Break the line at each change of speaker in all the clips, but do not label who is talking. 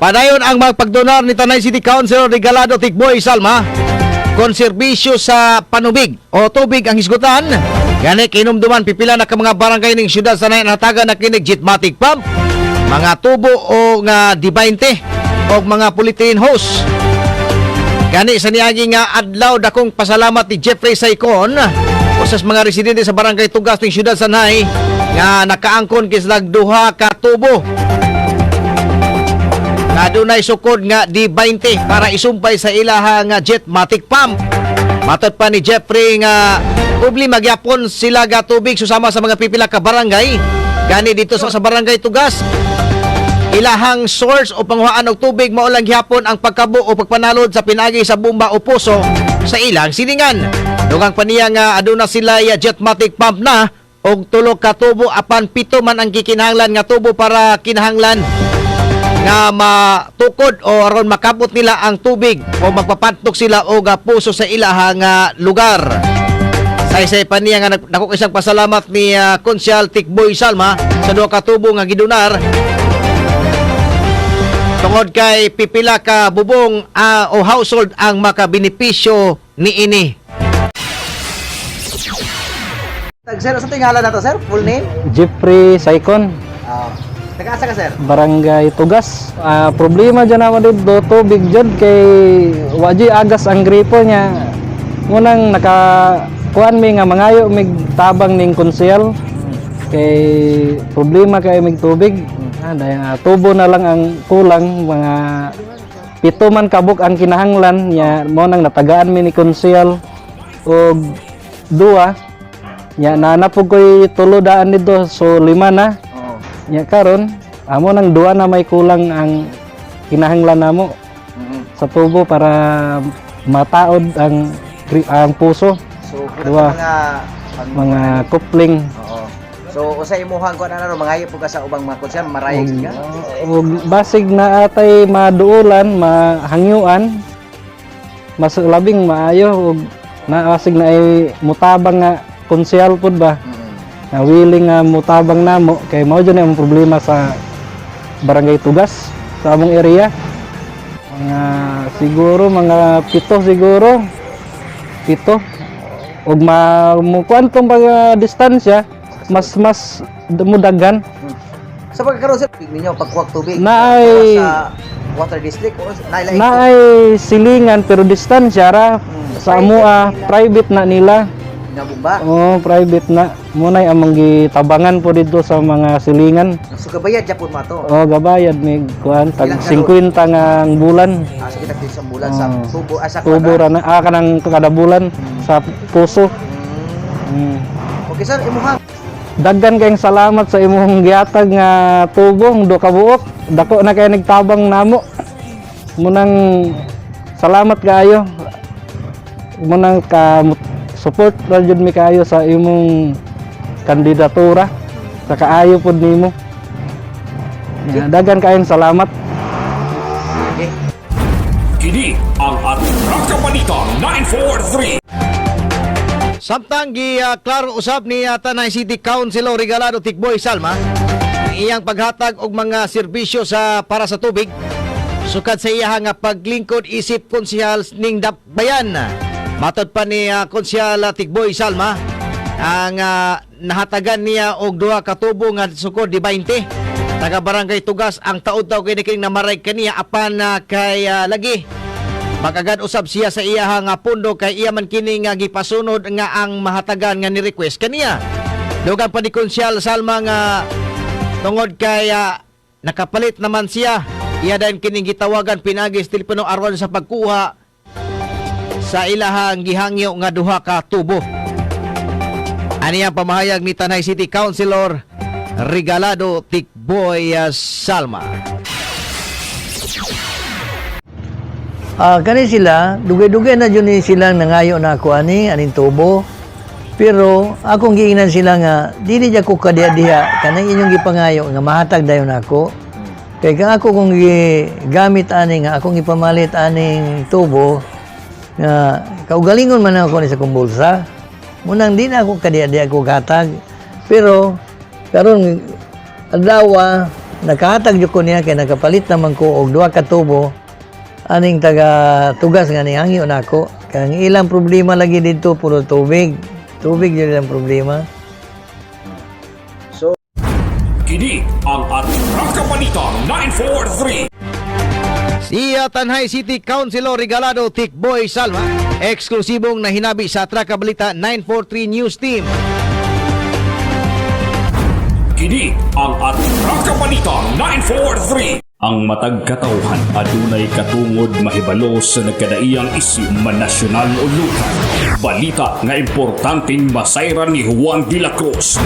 Padayon ang magpagdonar ni Tanay City Councilor Regalado Tikboy Salma kon serbisyo sa panubig o tubig ang hisgutan. Gani kinumduman pipila na ka mga barangay ning syudad sa nataga na kinig Jetmatic Pump, mga tubo o nga D20 o mga polyethylene hose. Gani sa niagi nga adlaw dakong pasalamat ni Jeffrey Saicon usas mga residente sa barangay Tugas ning syudad Sanay nga nakaangkon kislag duha ka tubo na dunay sukod nga D20 para isumpay sa ilaha nga Jetmatic Pump. Matod pa ni Jeffrey nga publi magyapon sila ga tubig susama sa mga pipila ka barangay. Gani dito sa barangay Tugas, ilahang source o panghuaan og tubig mao lang gihapon ang pagkabo o pagpanalod sa pinagi sa bomba o puso sa ilang silingan. Dugang pa niya nga aduna sila Jetmatic Pump na og tulo ka tubo apan pito man ang kikinahanglan nga tubo para kinahanglan nga matukod o aron makabot nila ang tubig o magpapantok sila og puso sa ilahang lugar. Say pa niya nga dako isang pasalamat ni Konsyal Tikboy Salma sa duha ka tubo nga gidunar tungod kay pipila ka bubong o household ang makabenepisyo niini. Sir, sa tingala na to, sir? Full name?
Jeffrey Saicon.
Nag-asa ka, sir?
Barangay Tugas. Problema dyan naman dito, tubig dyan kay waji agas ang gripo niya. Ngunang nakakuan mi nga mangayo mig tabang ning konsyel. Kay problema kay mig tubig. Dahil tubo na lang ang kulang, mga pito man kabuk ang kinahanglan niya. Mo nang natagaan mi ni konsyel og duwa. Ya nanapog ko'y tulodaan nito, so 5 na. Ya karon amo nang duwa na may kulang ang kinahanglan namo sa tubo para mataod ang puso.
So
duwa mga coupling.
Oo. So usay imuhang ko na mangayo po ka sa ubang mga konsyel marayag ka.
Og basig na atay maduulan, mahangyuan. Mas labing maayo og naasig na ay mutabang nga konsyel pud ba. Na willing nga mutabang namo kay mao jud ang problema sa barangay Tugas sa among area. Mga siguro mga 7 siguro. 7 og mamukuan tong pag distansya mas mudaghan.
Sa pagkaroon sir ninyo pagkuwak tubig
naay
sa water district o
naay silingan pero distansya ra sa amoa private na nila.
Nga bomba?
Oo, private na. Munay amang gitabangan po dito sa mga silingan.
So gabayad dyan po mo ito?
Oo, gabayad. May kuhan, tag 50 nga ang bulan.
So kita sa bulan sa tubo, sa
tubo ra na. Kanang kada bulan sa puso.
Okay sir, imuhang.
Daggan kayong salamat sa imong gihatag nga tubong, do ka buok. Dako na kayo nagtabang namo. Munang salamat kaayo. Munang support ra jud mi kaayo sa imong kandidatura sa kaayo pod nimo. Dagan kayong salamat.
Kini ang Atraka Balita 943.
Samtang klaro usab ni Tanay City Councilor Regalado Tikboy Salma ang iyang paghatag og mga serbisyo para sa tubig sukad sa iya nga paglingkod isip konsyal ning Dakbayan. Matod pa ni Konsyal Tikboy Salma ang nahatagan niya og duha ka tubo nga sukod di 20 taga barangay Tugas ang taud-taw kay niking namaray kaniya apan kay lagi magagad usab siya sa iya nga pundo kay iya man kini nga gipasunod nga ang mahatagan nga ni request kaniya. Dugang pa ni Konsyal Salma nga tungod kay nakapalit naman siya iya din kining gitawagan pinagis telepono aron sa pagkuha sa ilahang gihangyo nga duha ka tubo. Ani ang pamahayag ni Tanay City Councilor Regalado Tikboy Salma.
Kani sila, dugay-dugay na dyan silang nangayo na ako aning tubo. Pero akong giingnan sila nga, dili dyan ko kadiya-diya, kanang inyong gipangayo nga mahatag dayon ako. Kaya kung ako kung gamit aning, akong ipamalit aning tubo, nga kaugalingon man ako ni sa kumbulsa, munang di na ako kadiya-diya ko katag. Pero karon Adlaw, nakahatag jud ko niya kay nakapalit naman ko og duha ka tubo aning taga tugas nga ni hangyo nako. Kang ilang problema lagi dito puro tubig. Tubig jud ang problema.
Kini ang Atraka Balita 943.
Si Tanay City Councilor Regalado Tikboy Salma, eksklusibong nahinabi sa Atraka Balita 943 News Team.
Kini ang Atraka Balita 943. Ang matag katawhan adunay katungod mahibalo sa nagkadaiyang isyu man nasyonal o lokal. Balita nga importanteng masayran ni Juan de la Cruz.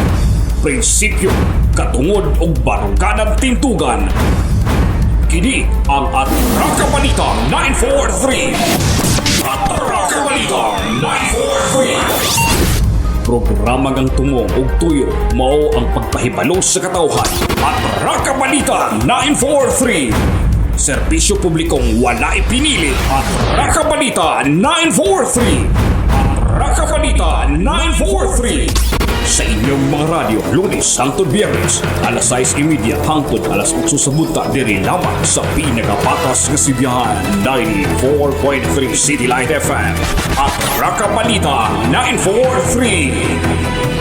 Prinsipyo, katungod og baruganang tintugan. Kini ang Atraka Balita 943. Atraka Balita 943. Programa ngang tumong og tuyo mao ang pagpahibalo sa katawhan. Atraka Balita 943. Serbisyo publikong wala ipinili. Atraka Balita 943. Atraka Balita 943. Sa inyong mga radyo, Lunes hangtod Biyernes, alas 6:30 hangtod alas 8 sa bunta diri lamang sa pinakapatas nga sibiyahan 94.3 City Light FM at Atraka Balita 943.